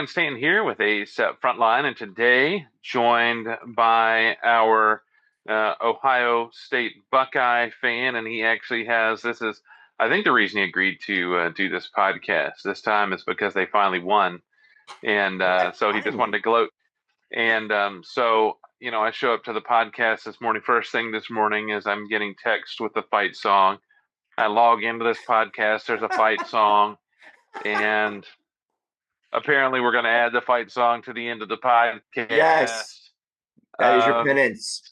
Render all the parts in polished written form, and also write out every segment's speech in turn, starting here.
Stanton here with ACEP Frontline, and today joined by our Ohio State Buckeye fan, and he actually has this is I think the reason he agreed to do this podcast this time is because they finally won, and so he just wanted to gloat. And I show up to the podcast this morning. First thing this morning is I'm getting text with the fight song. I log into this podcast. There's a fight song, and apparently, we're going to add the fight song to the end of the podcast. Yes, that is your penance.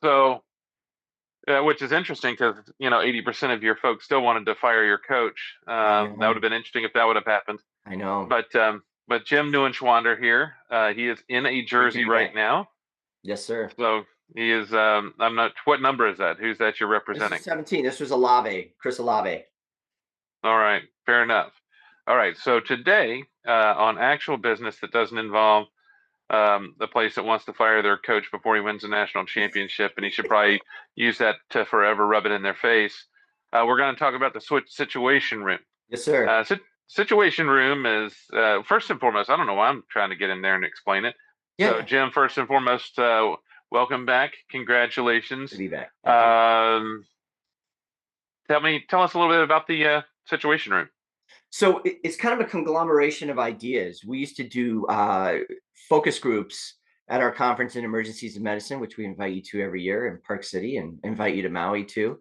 Which is interesting because 80% of your folks still wanted to fire your coach. That would have been interesting if that would have happened. I know. But Jim Neuenschwander here. He is in a jersey right now. Yes, sir. So he is. I'm not. What number is that? Who's that you're representing? This is 17. This was Olave, Chris Olave. All right, fair enough. All right, so today on actual business that doesn't involve the place that wants to fire their coach before he wins the national championship, and he should probably use that to forever rub it in their face. We're going to talk about the situation room. Yes, sir. Situation room is first and foremost. I don't know why I'm trying to get in there and explain it. Yeah. So, Jim, first and foremost, welcome back. Congratulations. To be back. Tell us a little bit about the situation room. So it's kind of a conglomeration of ideas. We used to do focus groups at our conference in Emergencies in Medicine, which we invite you to every year in Park City, and invite you to Maui too.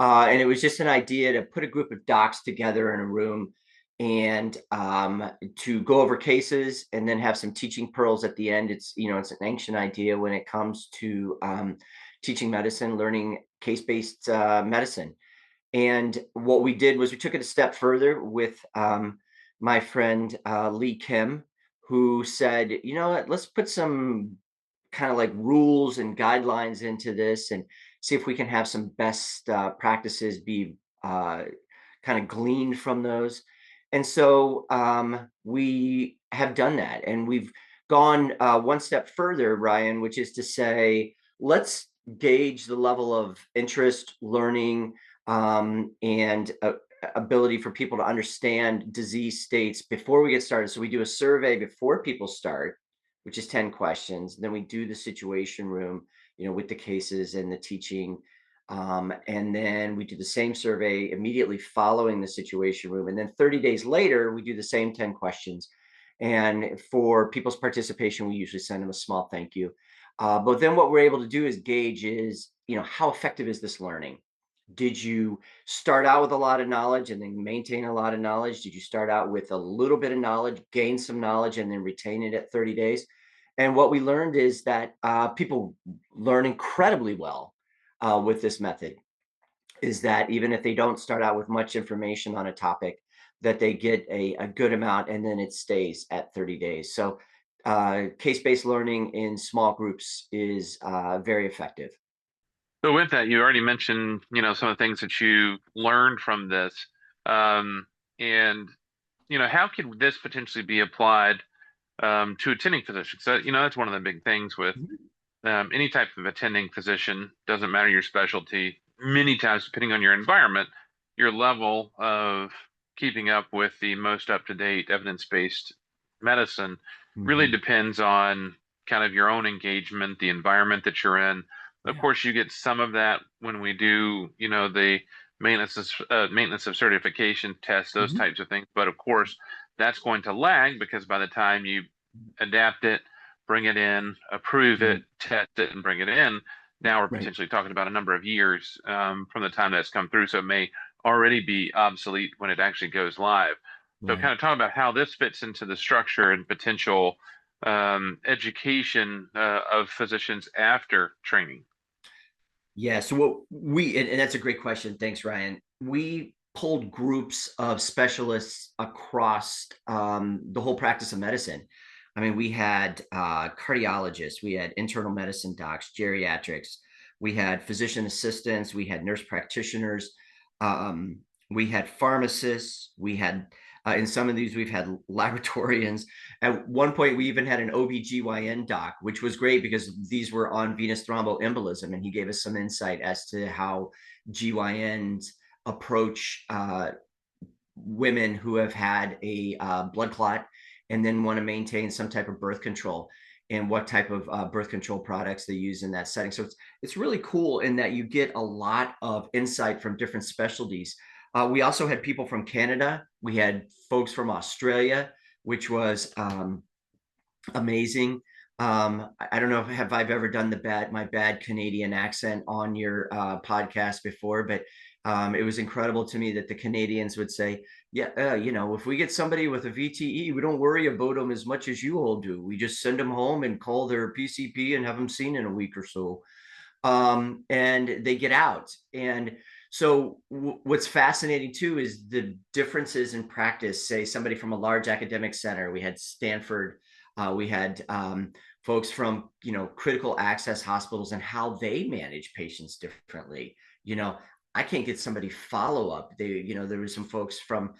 And it was just an idea to put a group of docs together in a room and to go over cases and then have some teaching pearls at the end. It's an ancient idea when it comes to teaching medicine, learning case-based medicine. And what we did was we took it a step further with my friend Lee Kim, who said, you know what, let's put some kind of like rules and guidelines into this and see if we can have some best practices be kind of gleaned from those. And so we have done that. And we've gone one step further, Ryan, which is to say, let's gauge the level of interest, learning, and ability for people to understand disease states before we get started. So we do a survey before people start, which is 10 questions. Then we do the situation room, with the cases and the teaching. And then we do the same survey immediately following the situation room. And then 30 days later, we do the same 10 questions. And for people's participation, we usually send them a small thank you. But then what we're able to do is gauge is, how effective is this learning? Did you start out with a lot of knowledge and then maintain a lot of knowledge? Did you start out with a little bit of knowledge, gain some knowledge, and then retain it at 30 days? And what we learned is that people learn incredibly well with this method, is that even if they don't start out with much information on a topic, that they get a good amount and then it stays at 30 days. So case-based learning in small groups is very effective. So with that, you already mentioned, some of the things that you learned from this, and how could this potentially be applied to attending physicians? So, that's one of the big things with any type of attending physician. Doesn't matter your specialty. Many times, depending on your environment, your level of keeping up with the most up-to-date evidence-based medicine really depends on kind of your own engagement, the environment that you're in. Of course, you get some of that when we do, the maintenance of certification tests, those types of things. But of course, that's going to lag because by the time you adapt it, bring it in, approve it, test it, and bring it in, now we're potentially talking about a number of years from the time that's come through. So it may already be obsolete when it actually goes live. So kind of talk about how this fits into the structure and potential education of physicians after training. Yeah, so and that's a great question. Thanks, Ryan. We pulled groups of specialists across the whole practice of medicine. I mean, we had cardiologists, we had internal medicine docs, geriatrics, we had physician assistants, we had nurse practitioners, we had pharmacists, we had in some of these, we've had laboratorians. At one point, we even had an OBGYN doc, which was great because these were on venous thromboembolism. And he gave us some insight as to how GYNs approach women who have had a blood clot and then want to maintain some type of birth control and what type of birth control products they use in that setting. So it's really cool in that you get a lot of insight from different specialties. We also had people from Canada. We had folks from Australia, which was amazing. I don't know if have I've ever done my bad Canadian accent on your podcast before, but it was incredible to me that the Canadians would say, "Yeah, if we get somebody with a VTE, we don't worry about them as much as you all do. We just send them home and call their PCP and have them seen in a week or so." And they get out. And so what's fascinating too is the differences in practice. Say somebody from a large academic center, we had Stanford, we had folks from critical access hospitals and how they manage patients differently. I can't get somebody follow up. There was some folks from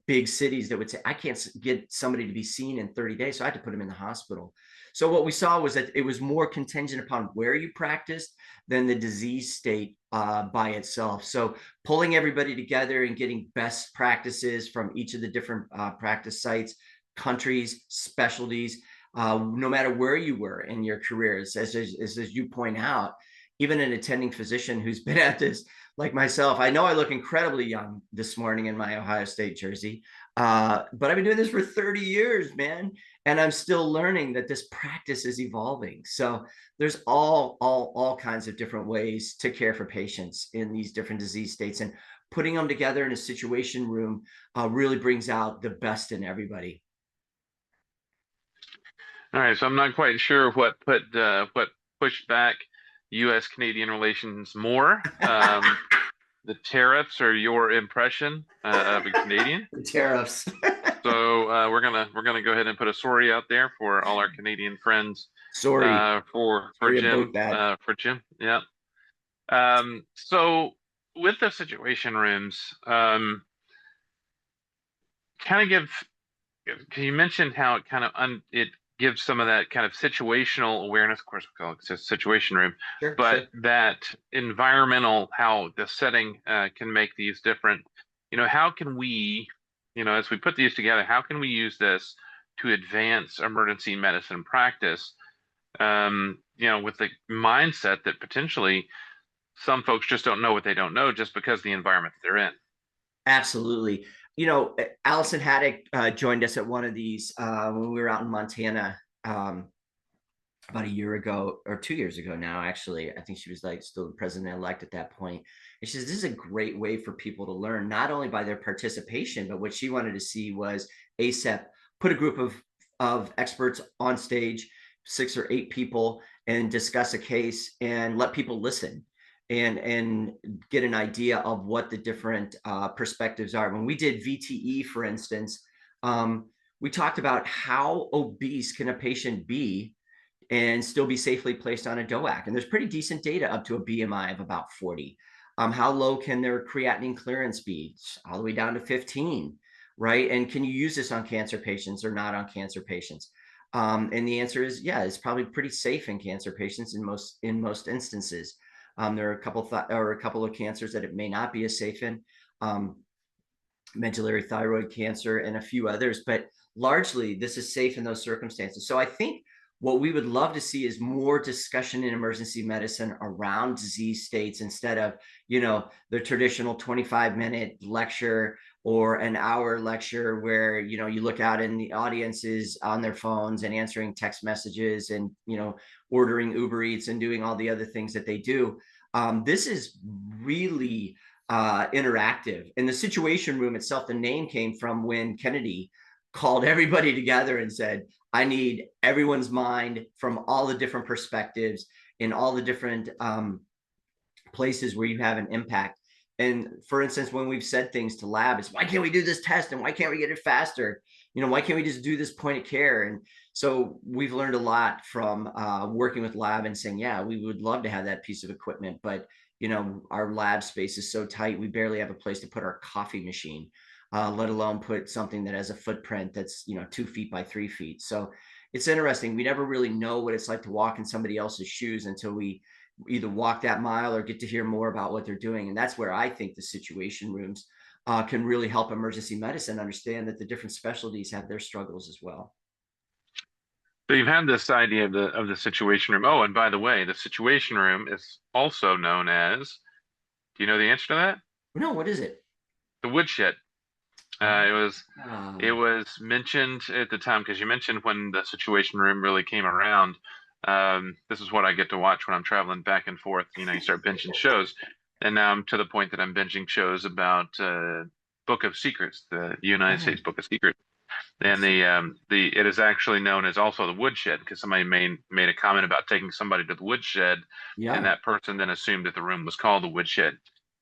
big cities that would say I can't get somebody to be seen in 30 days, so I had to put them in the hospital. So what we saw was that it was more contingent upon where you practiced than the disease state by itself. So pulling everybody together and getting best practices from each of the different practice sites, countries, specialties, no matter where you were in your careers, as you point out, even an attending physician who's been at this like myself. I know I look incredibly young this morning in my Ohio State jersey, but I've been doing this for 30 years, man. And I'm still learning that this practice is evolving. So there's all kinds of different ways to care for patients in these different disease states. And putting them together in a situation room really brings out the best in everybody. All right, so I'm not quite sure what pushed back U.S. Canadian relations more, the tariffs or your impression of a Canadian. The tariffs. So we're gonna go ahead and put a sorry out there for all our Canadian friends. Sorry. For Sorry Jim, about that. yeah. So with the situation rooms, kind of can you mention how it kind of it gives some of that kind of situational awareness? Of course, we call it a situation room, Sure, but sure. that environmental, how the setting can make these different. How can we, as we put these together, how can we use this to advance emergency medicine practice? With the mindset that potentially some folks just don't know what they don't know just because of the environment that they're in. Absolutely. Allison Haddock joined us at one of these when we were out in Montana about a year ago or 2 years ago now, actually. I think she was like still the president-elect at that point. And she says, this is a great way for people to learn, not only by their participation, but what she wanted to see was ACEP put a group of experts on stage, 6 or 8 people, and discuss a case and let people listen and get an idea of what the different perspectives are. When we did VTE, for instance, we talked about how obese can a patient be and still be safely placed on a DOAC. And there's pretty decent data up to a BMI of about 40. How low can their creatinine clearance be? All the way down to 15, right? And can you use this on cancer patients or not on cancer patients? And the answer is, yeah, it's probably pretty safe in cancer patients in most instances. There are a couple of cancers that it may not be as safe in, medullary thyroid cancer and a few others, but largely this is safe in those circumstances. So I think what we would love to see is more discussion in emergency medicine around disease states instead of, the traditional 25-minute lecture or an hour lecture where, you look out and the audience is on their phones and answering text messages and, ordering Uber Eats and doing all the other things that they do. This is really interactive. And the situation room itself, the name came from when Kennedy called everybody together and said, I need everyone's mind from all the different perspectives in all the different places where you have an impact. And for instance, when we've said things to lab, it's why can't we do this test and why can't we get it faster? Why can't we just do this point of care? And so we've learned a lot from working with lab and saying, yeah, we would love to have that piece of equipment, but our lab space is so tight, we barely have a place to put our coffee machine, let alone put something that has a footprint that's 2 feet by 3 feet. So it's interesting. We never really know what it's like to walk in somebody else's shoes until we either walk that mile or get to hear more about what they're doing. And that's where I think the situation rooms can really help emergency medicine understand that the different specialties have their struggles as well. So you've had this idea of the situation room. Oh, and by the way, the situation room is also known as, do you know the answer to that? No, what is it? The woodshed. Uh, Ah, it was it was mentioned at the time because you mentioned when the situation room really came around. This is what I get to watch when I'm traveling back and forth. You know, you start binging shows, and now I'm to the point that I'm binging shows about Book of Secrets, the United States oh, Book of Secrets. I And see. the it is actually known as also the woodshed because somebody made a comment about taking somebody to the woodshed, and Yeah, that person then assumed that the room was called the woodshed.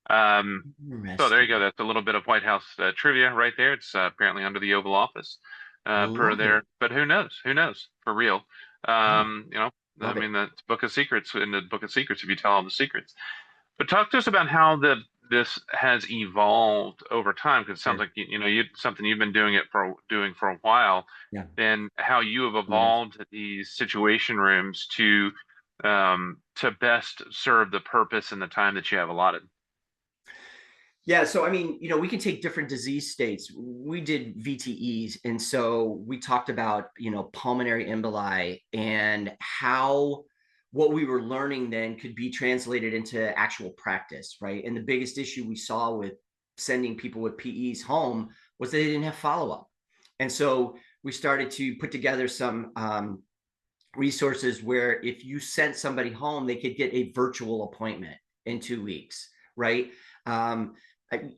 Um, so there you go. interesting. That's a little bit of White House trivia right there. It's apparently under the Oval Office per Love there, it. but who knows? Who knows for real? Yeah, You know, I love mean, it. the Book of Secrets in the Book of Secrets, if you tell all the secrets. But talk to us about how the this has evolved over time, because it sounds Sure. like you know you something you've been doing for a while, Yeah. and how you have Yes. evolved these situation rooms to best serve the purpose and the time that you have allotted. Yeah, so I mean, we can take different disease states. We did VTEs, and so we talked about, pulmonary emboli and how what we were learning then could be translated into actual practice, right? And the biggest issue we saw with sending people with PEs home was they didn't have follow-up. And so we started to put together some resources where if you sent somebody home, they could get a virtual appointment in 2 weeks, right? Um,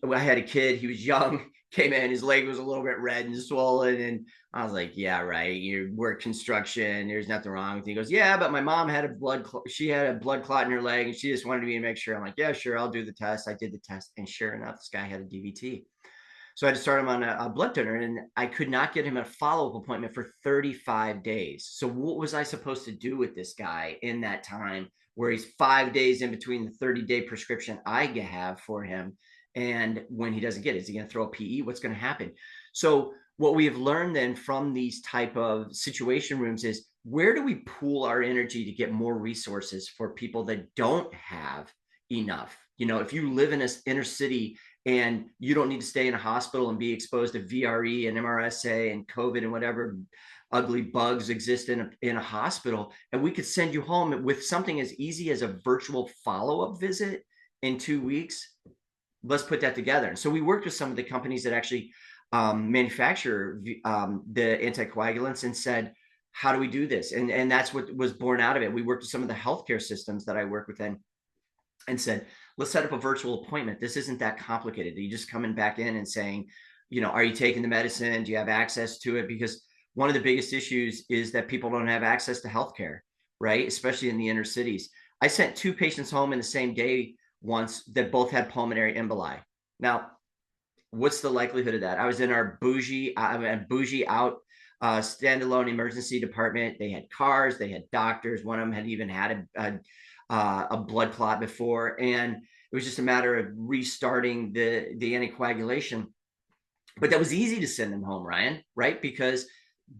I had a kid, he was young, came in, his leg was a little bit red and swollen. And I was like, yeah, right. You work construction. There's nothing wrong with you. He goes, yeah, but my mom had she had a blood clot in her leg and she just wanted me to make sure. I'm like, yeah, sure. I'll do the test. I did the test. And sure enough, this guy had a DVT. So I had to start him on a blood thinner, and I could not get him a follow-up appointment for 35 days. So what was I supposed to do with this guy in that time where he's 5 days in between the 30-day prescription I have for him? And when he doesn't get it, is he going to throw a PE? What's going to happen? So what we have learned then from these type of situation rooms is, where do we pool our energy to get more resources for people that don't have enough? If you live in an inner city and you don't need to stay in a hospital and be exposed to VRE and MRSA and COVID and whatever ugly bugs exist in a hospital, and we could send you home with something as easy as a virtual follow-up visit in 2 weeks. Let's put that together. And so we worked with some of the companies that actually manufacture the anticoagulants and said, how do we do this? And that's what was born out of it. We worked with some of the healthcare systems that I work with and said, let's set up a virtual appointment. This isn't that complicated. You just coming back in and saying, are you taking the medicine? Do you have access to it? Because one of the biggest issues is that people don't have access to healthcare, right? Especially in the inner cities. I sent 2 patients home in the same day once that both had pulmonary emboli. Now, what's the likelihood of that? I was in our bougie out standalone emergency department. They had cars, they had doctors. One of them had even had a blood clot before, and it was just a matter of restarting the anticoagulation. But that was easy to send them home, Ryan, right? Because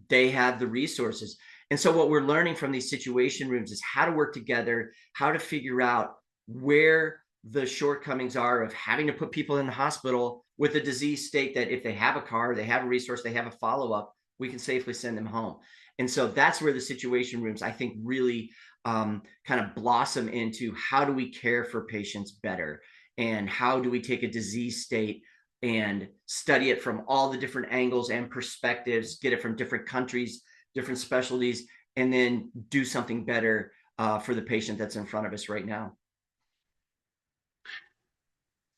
they have the resources. And so what we're learning from these situation rooms is how to work together, how to figure out where the shortcomings are of having to put people in the hospital with a disease state that if they have a car, they have a resource, they have a follow-up, we can safely send them home. And so that's where the situation rooms, I think, really kind of blossom into how do we care for patients better, and how do we take a disease state and study it from all the different angles and perspectives, get it from different countries, different specialties, and then do something better for the patient that's in front of us right now.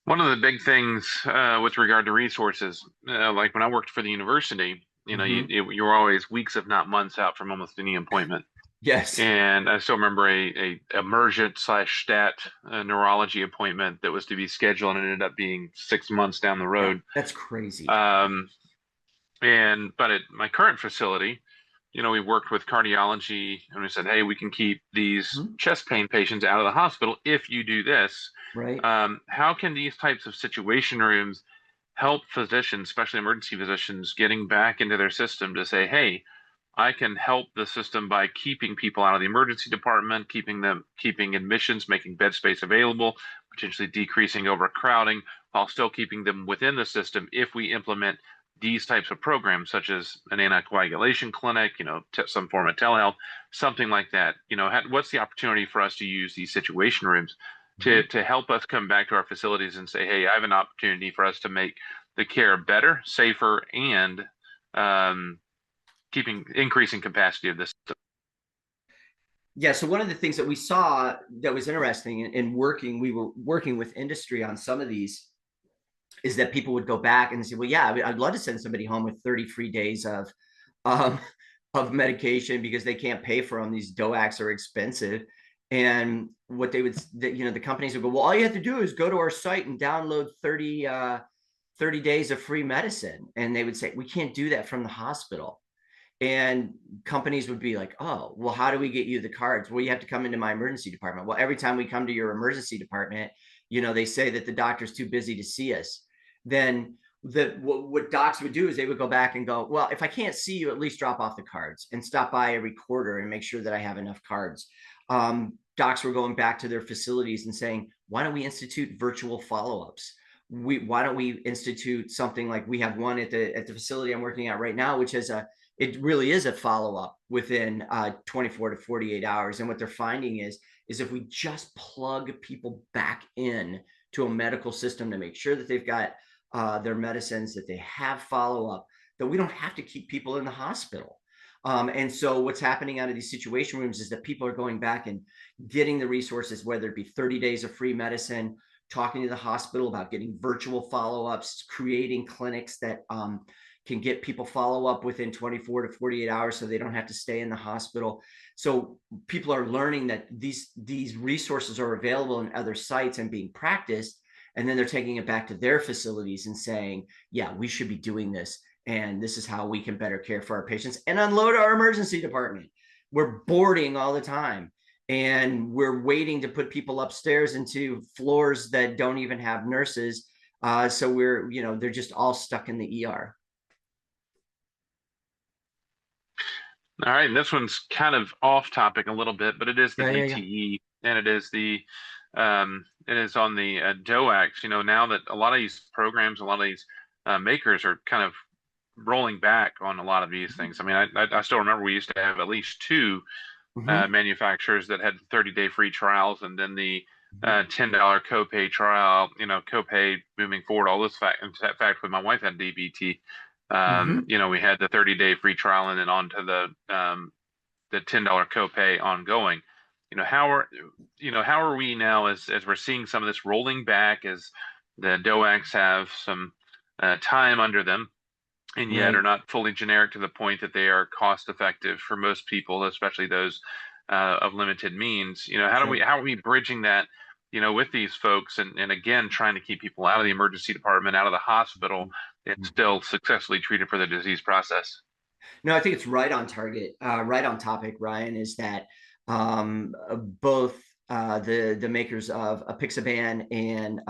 One of the big things with regard to resources, like when I worked for the university, you know, Mm-hmm. you were always weeks, if not months, out from almost any appointment. Yes. And I still remember a emergent slash stat neurology appointment that was to be scheduled and it ended up being 6 months down the Yeah, road. that's crazy. Um, but at my current facility, you know, we worked with cardiology and we said, hey, we can keep these Mhm. chest pain patients out of the hospital if you do this. Right. How can these types of situation rooms help physicians, especially emergency physicians, getting back into their system to say, hey, I can help the system by keeping people out of the emergency department, keeping admissions, making bed space available, potentially decreasing overcrowding, while still keeping them within the system if we implement these types of programs, such as an anticoagulation clinic, some form of telehealth, something like that. What's the opportunity for us to use these situation rooms Mhm. to help us come back to our facilities and say, hey, I have an opportunity for us to make the care better, safer, and um, keeping increasing capacity of this. Yeah, so one of the things that we saw that was interesting in working, we were working with industry on some of these, is that people would go back and say, well, yeah, I'd love to send somebody home with 30 free days um, of medication because they can't pay for them. These DOACs are expensive. And what they would, the companies would go, well, all you have to do is go to our site and download 30 days of free medicine. And they would say, we can't do that from the hospital. And companies would be like, oh, well, how do we get you the cards? Well, you have to come into my emergency department. Well, every time we come to your emergency department, they say that the doctor's too busy to see us. Then what docs would do is they would go back and go, well, if I can't see you, at least drop off the cards and stop by every quarter and make sure that I have enough cards. Docs were going back to their facilities and saying, why don't we institute virtual follow-ups? Why don't we institute something like we have one at the facility I'm working at right now, which has it really is a follow-up within 24 to 48 hours. And what they're finding is if we just plug people back in to a medical system to make sure that they've got their medicines, that they have follow-up, that we don't have to keep people in the hospital. And so what's happening out of these situation rooms is that people are going back and getting the resources, whether it be 30 days of free medicine, talking to the hospital about getting virtual follow-ups, creating clinics that can get people follow up within 24 to 48 hours so they don't have to stay in the hospital. So people are learning that these resources are available in other sites and being practiced, and then they're taking it back to their facilities and saying, yeah, we should be doing this, and this is how we can better care for our patients and unload our emergency department. We're boarding all the time, and we're waiting to put people upstairs into floors that don't even have nurses. So they're just all stuck in the ER. All right, and this one's kind of off topic a little bit, but it is the Yeah, yeah, yeah. VTE and it is on the DOACs. Now that a lot of these programs, a lot of these makers are kind of rolling back on a lot of these things. I mean, I still remember we used to have at least two Mm-hmm. manufacturers that had 30-day free trials, and then the Mm-hmm. $10 copay trial. Copay moving forward. All this fact, in fact, when my wife had DBT, Mm-hmm. we had the 30-day free trial and then on to the $10 copay ongoing. How are we now as we're seeing some of this rolling back as the DOACs have some time under them and yet are Right. not fully generic to the point that they are cost effective for most people, especially those of limited means. Sure. How are we bridging that, with these folks and again trying to keep people out of the emergency department, out of the hospital, and Mhm. still successfully treated for the disease process? No, I think it's right on target, right on topic, Ryan, is that both the makers of apixaban and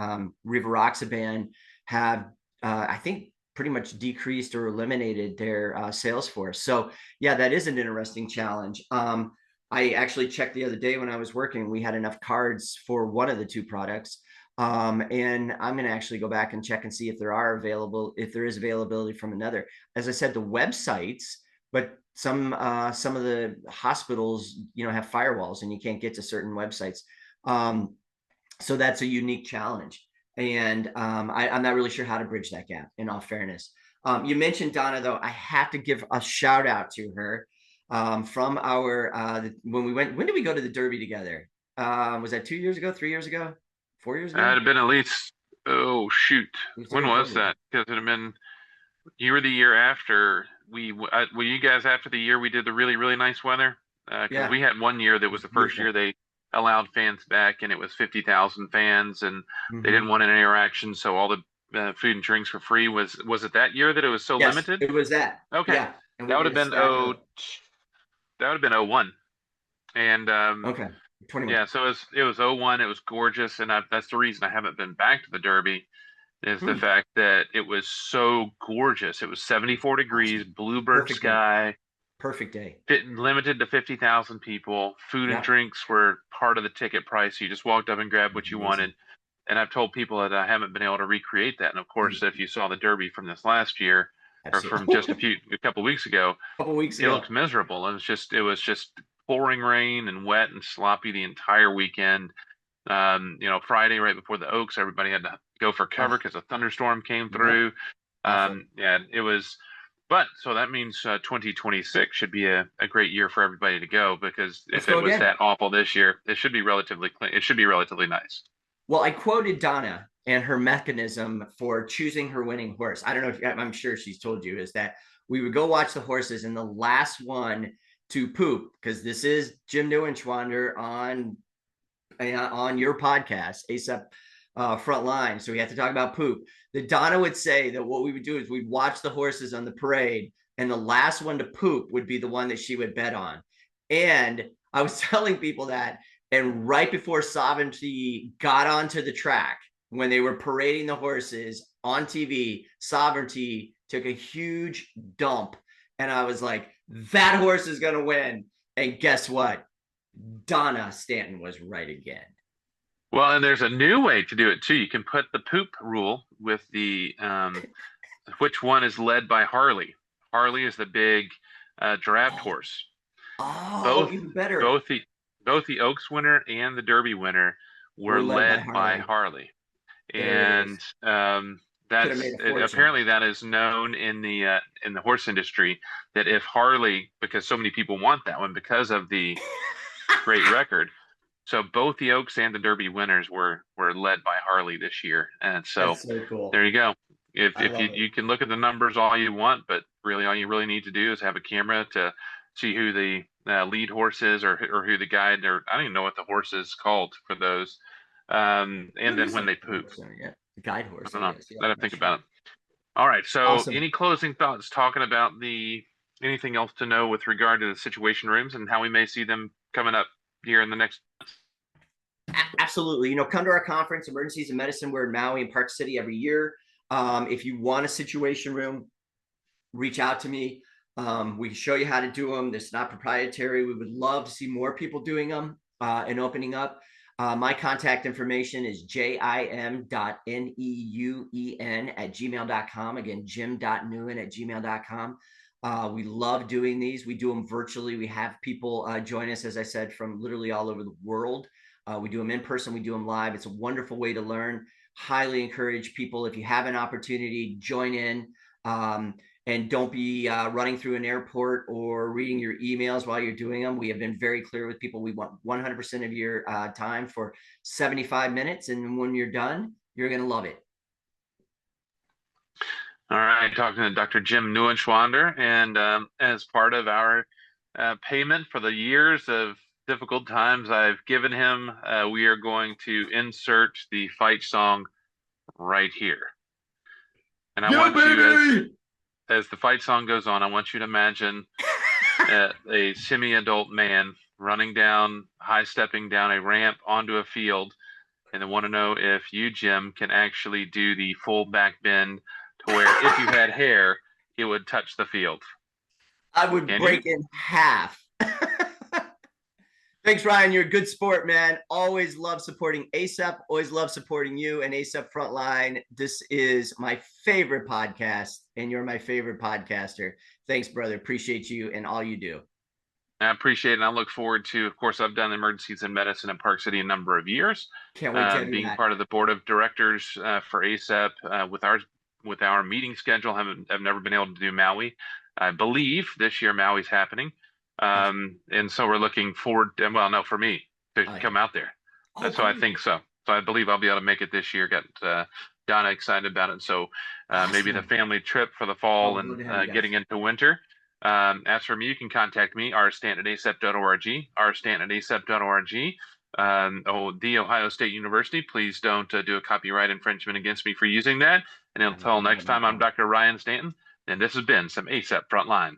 rivaroxaban have, I think, pretty much decreased or eliminated their sales force. So yeah, that is an interesting challenge. I actually checked the other day when I was working, we had enough cards for one of the two products. And I'm going to actually go back and check and see if if there is availability from another. As I said, the websites, but some of the hospitals, have firewalls and you can't get to certain websites. Um, so that's a unique challenge. And I'm not really sure how to bridge that gap, in all fairness. You mentioned Donna, though. I have to give a shout out to her from our when did we go to the Derby together? Was that 2 years ago, 3 years ago, 4 years It ago? had been at least, oh shoot, It was when during was COVID. that? Because it had been you were the year after were you guys after the year we did the really really nice weather? Because Yeah, we had one year that it was was the first beautiful. year they allowed fans back, and it was 50,000 fans, and they didn't Hmm. want any interaction, so all the food and drinks were free. Was it that year that it was so Yes, limited? it was that. Okay, Yeah, and we that would did have a been stack of. that would have been '01, and Okay, 21. yeah, so it was '01. It was gorgeous, and that's the reason I haven't been back to the Derby is the Hmm. fact that it was so gorgeous. It was 74 degrees, Awesome. bluebird Perfect day. sky. Perfect day. Limited to 50,000 people. Food and Yeah. drinks were part of the ticket price. You just walked up and grabbed what you wanted. Amazing. And I've told people that I haven't been able to recreate that. And of course, if you saw the Derby from this last year or from just Absolutely. a couple weeks ago, A couple weeks it ago. looked miserable. It was just pouring rain and wet and sloppy the entire weekend. Friday right before the Oaks, everybody had to go for cover Oh, because a thunderstorm came yep. through. Awful. Yeah, it was, but so that means 2026 should be a great year for everybody to go because Let's if go it was again. that awful this year, it should be relatively clean. It should be relatively nice. Well, I quoted Donna and her mechanism for choosing her winning horse. I don't know if I'm sure she's told you is that we would go watch the horses and the last one to poop, because this is Jim Neuenschwander on your podcast, ACEP Frontline. So we have to talk about poop. That Donna would say that what we would do is we'd watch the horses on the parade, and the last one to poop would be the one that she would bet on. And I was telling people that, and right before Sovereignty got onto the track, when they were parading the horses on TV, Sovereignty took a huge dump. And I was like, that horse is going to win. And guess what? Donna Stanton was right again. Well, and there's a new way to do it too. You can put the poop rule with the which one is led by Harley. Harley is the big draft Oh, horse. oh, Both even better. both the both the Oaks winner and the Derby winner We're were led by led by Harley. Harley, There it and is. Could have made that's a fortune. apparently that is known in the horse industry that if Harley, because so many people want that one because of the great record. So both the Oaks and the Derby winners were led by Harley this year, and so That's so there cool. you go. I If love it. you can look at the numbers all you want, but really all you really need to do is have a camera to see who the lead horse is or who the guide or I don't even know what the horse is called for those. And There then is when a they poop, horse there, yeah. A guide I horse, don't I know. guess. Yeah, Let I'm to not think sure. about it. All right. So Awesome. any closing thoughts talking about the anything else to know with regard to the situation rooms and how we may see them coming up here in the next. Absolutely. Come to our conference, Emergencies in Medicine. We're in Maui and Park City every year. If you want a situation room, reach out to me. We can show you how to do them. It's not proprietary. We would love to see more people doing them and opening up. My contact information is jim.neuen@gmail.com. Again, jim.neuen@gmail.com. We love doing these. We do them virtually. We have people join us, as I said, from literally all over the world. We do them in person. We do them live. It's a wonderful way to learn. Highly encourage people, if you have an opportunity, join in. And don't be running through an airport or reading your emails while you're doing them. We have been very clear with people. We want 100% of your time for 75 minutes. And when you're done, you're going to love it. All right, talking to Dr. Jim Neuenschwander, and as part of our payment for the years of difficult times I've given him, we are going to insert the fight song right here. And I Yeah, want you, baby. as the fight song goes on, I want you to imagine a semi-adult man running down, high stepping down a ramp onto a field, and I want to know if you, Jim, can actually do the full back bend to where if you had hair, it would touch the field. I would Can you? break in half. Thanks, Ryan. You're a good sport, man. Always love supporting ACEP. Always love supporting you and ACEP Frontline. This is my favorite podcast, and you're my favorite podcaster. Thanks, brother. Appreciate you and all you do. I appreciate it. And I look forward to, of course, I've done emergencies in medicine in Park City a number of years, Can't wait to do being that. part of the board of directors for ACEP with our meeting schedule. I've never been able to do Maui. I believe this year Maui's happening. And so we're looking forward to, well, no, for me to Oh, yeah. come out there. Oh, So I cool. think so. So I believe I'll be able to make it this year. Got Donna excited about it. So maybe the Awesome. family trip for the I'll fall love and to have you getting guys. into winter. As for me, you can contact me, rstanton@acep.org, rstanton@acep.org. The Ohio State University, please don't do a copyright infringement against me for using that. And I don't until think I next have any time, I'm problem. Dr. Ryan Stanton, and this has been some ACEP Frontline.